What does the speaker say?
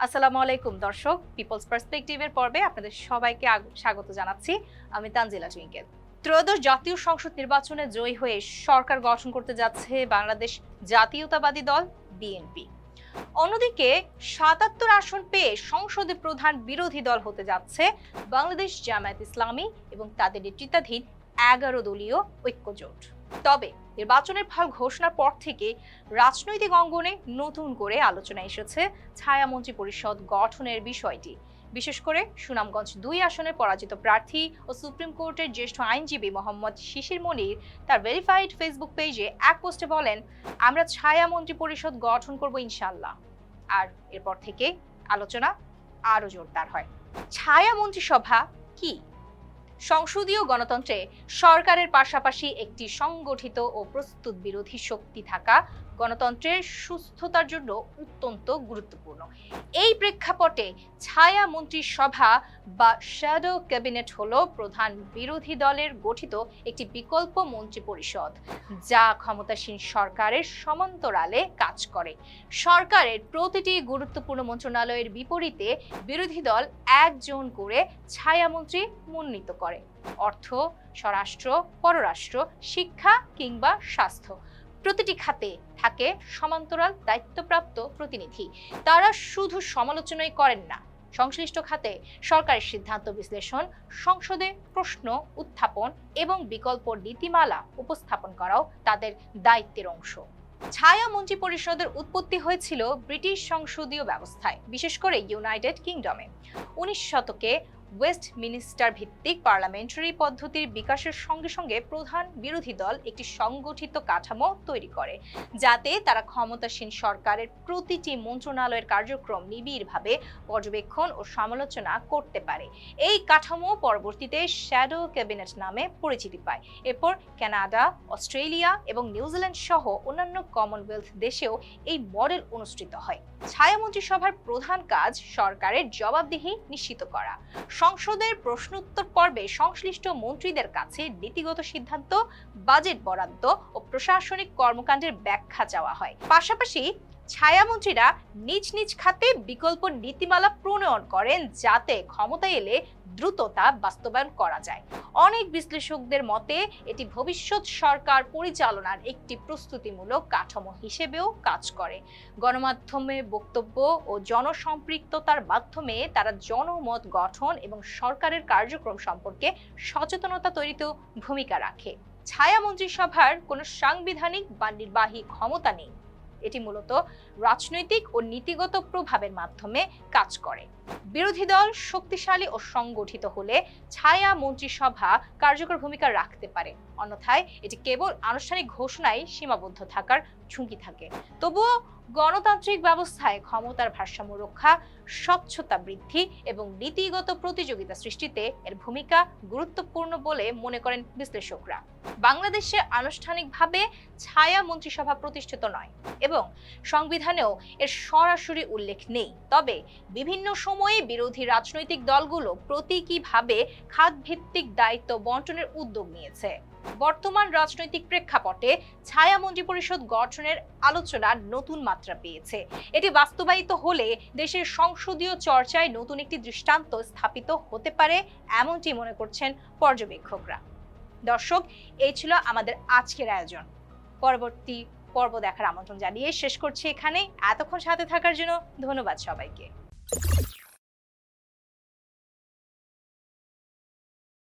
আসসালামু আলাইকুম দর্শক, পিপলস পার্সপেক্টিভের পর্বে আপনাদের সবাইকে স্বাগত জানাচ্ছি। আমি তানজিলা টুইঙ্কেল। ত্রয়োদশ জাতীয় সংসদ নির্বাচনে জয়ী হয়ে সরকার গঠন করতে যাচ্ছে বাংলাদেশ জাতীয়তাবাদী দল বিএনপি। অন্যদিকে ৭৭ আসন পেয়ে সংসদে প্রধান বিরোধী দল হতে যাচ্ছে বাংলাদেশ জামায়াত ইসলামী এবং তাদের নেতৃত্বাধীন ১১ দলীয় ঐক্যজোট। তবে নির্বাচনের ফল ঘোষণার পর থেকে রাজনৈতিক অঙ্গনে নতুন করে আলোচনা এসেছে ছায়ামন্ত্রী পরিষদ গঠনের বিষয়টি। বিশেষ করে সুনামগঞ্জ ২ আসনের পরাজিত প্রার্থী ও সুপ্রিম কোর্টের জ্যেষ্ঠ আইনজীবী মোহাম্মদ শিশির মনির তার ভেরিফাইড ফেসবুক পেজে এক পোস্টে বলেন, আমরা ছায়ামন্ত্রী পরিষদ গঠন করব ইনশাআল্লাহ। আর এরপর থেকে আলোচনা আরো জোরদার হয়। ছায়া মন্ত্রিসভা কি? সংসদীয় গণতন্ত্রে সরকারের পাশাপাশি একটি সংগঠিত ও প্রস্তুত বিরোধী শক্তি থাকা গণতন্ত্রের সুস্থতার জন্য অত্যন্ত গুরুত্বপূর্ণ। এই প্রেক্ষাপটে ছায়া মন্ত্রিসভা বা শ্যাডো ক্যাবিনেট হলো প্রধান বিরোধী দলের গঠিত একটি বিকল্প মন্ত্রী পরিষদ, যা ক্ষমতাসীন সরকারের সমান্তরালে কাজ করে। সরকারের প্রতিটি গুরুত্বপূর্ণ মন্ত্রণালয়ের বিপরীতে বিরোধী দল একজন করে ছায়ামন্ত্রী মনোনীত করে। অর্থ, স্বরাষ্ট্র, পররাষ্ট্র, শিক্ষা কিংবা স্বাস্থ্য প্রতিটি খাতে থাকে সমান্তরাল দায়িত্বপ্রাপ্ত প্রতিনিধি। তারা শুধু সমালোচনাই করেন না, সংশ্লিষ্ট খাতে সরকারের সিদ্ধান্ত বিশ্লেষণ, সংসদে প্রশ্ন উত্থাপন এবং বিকল্প নীতিমালা উপস্থাপন করাও তাদের দায়িত্বের অংশ। ছায়া মন্ত্রী পরিষদের উৎপত্তি হয়েছিল ব্রিটিশ সংসদীয় ব্যবস্থায়, বিশেষ করে ইউনাইটেড কিংডমে। ১৯ শতকে ওয়েস্টমিনিস্টার ভিত্তিক পার্লামেন্টারি পদ্ধতির বিকাশের সঙ্গে সঙ্গে প্রধান বিরোধী দল একটি সংগঠিত কাঠামো তৈরি করে, যাতে তারা ক্ষমতাসীন সরকারের প্রতিটি মন্ত্রণালয়ের কার্যক্রম নিবিড়ভাবে পর্যবেক্ষণ ও সমালোচনা করতে পারে। এই কাঠামো পরবর্তীতে শ্যাডো ক্যাবিনেট নামে পরিচিতি পায়। এরপর কানাডা, অস্ট্রেলিয়া এবং নিউজিল্যান্ড সহ অন্যান্য কমনওয়েলথ দেশেও এই মডেল অনুসৃত হয়। ছায়া মন্ত্রিসভার প্রধান কাজ সরকারের জবাবদিহি নিশ্চিত করা। সংসদের প্রশ্নোত্তর পর্বে সংশ্লিষ্ট মন্ত্রীদের কাছে নীতিগত সিদ্ধান্ত, বাজেট বরাদ্দ ও প্রশাসনিক কর্মকাণ্ডের ব্যাখ্যা চাওয়া হয়। পাশাপাশি ছায়ামন্ত্রীরা নিজ নিজ খাতে বিকল্প নীতিমালা প্রণয়ন করেন, যাতে ক্ষমতায় এলে দ্রুত তা বাস্তবায়ন করা যায়। অনেক বিশ্লেষকদের মতে এটি ভবিষ্যৎ সরকার পরিচালনার একটি প্রস্তুতিমূলক কাঠামো হিসেবেও কাজ করে। গণমাধ্যমে বক্তব্য ও জনসম্পৃক্ততার মাধ্যমে তারা জনমত গঠন এবং সরকারের কার্যক্রম সম্পর্কে সচেতনতা তৈরিতেও ভূমিকা রাখে। ছায়া মন্ত্রিসভার কোনো সাংবিধানিক বা নির্বাহী ক্ষমতা নেই। এটি মূলত রাজনৈতিক ও নীতিগত প্রভাবের মাধ্যমে কাজ করে। বিরোধী দল শক্তিশালী ও সংগঠিত হলে ছায়া মন্ত্রিসভা কার্যকর ভূমিকা রাখতে পারে, অন্যথায় এটি কেবল আনুষ্ঠানিক ঘোষণায় সীমাবদ্ধ থাকার ঝুঁকি থাকে। তবুও গণতান্ত্রিক ব্যবস্থায় ক্ষমতার ভারসাম্য রক্ষা, স্বচ্ছতা বৃদ্ধি এবং নীতিগত প্রতিযোগিতা সৃষ্টিতে এর ভূমিকা গুরুত্বপূর্ণ বলে মনে করেন বিশ্লেষকরা। বাংলাদেশে আনুষ্ঠানিকভাবে ছায়া মন্ত্রিসভা প্রতিষ্ঠিত নয় এবং সংবিধানেও এর সরাসরি উল্লেখ নেই। তবে বিভিন্ন সময়ে বিরোধী রাজনৈতিক দলগুলো প্রতীকীভাবে খাতভিত্তিক দায়িত্ব বন্টনের উদ্যোগ নিয়েছে। বর্তমান রাজনৈতিক প্রেক্ষাপটে ছায়া মন্ত্রী পরিষদ গঠনের আলোচনা নতুন মাত্রা পেয়েছে। এটি বাস্তবায়িত হলে দেশের সংসদীয় চর্চায় নতুন একটি দৃষ্টান্ত স্থাপিত হতে পারে, এমনটি মনে করছেন পর্যবেক্ষকরা। দর্শক, এই ছিল আমাদের আজকের আয়োজন। পরবর্তী পর্ব দেখার আমন্ত্রণ জানিয়ে শেষ করছি এখানে। এতক্ষণ সাথে থাকার জন্য ধন্যবাদ সবাইকে।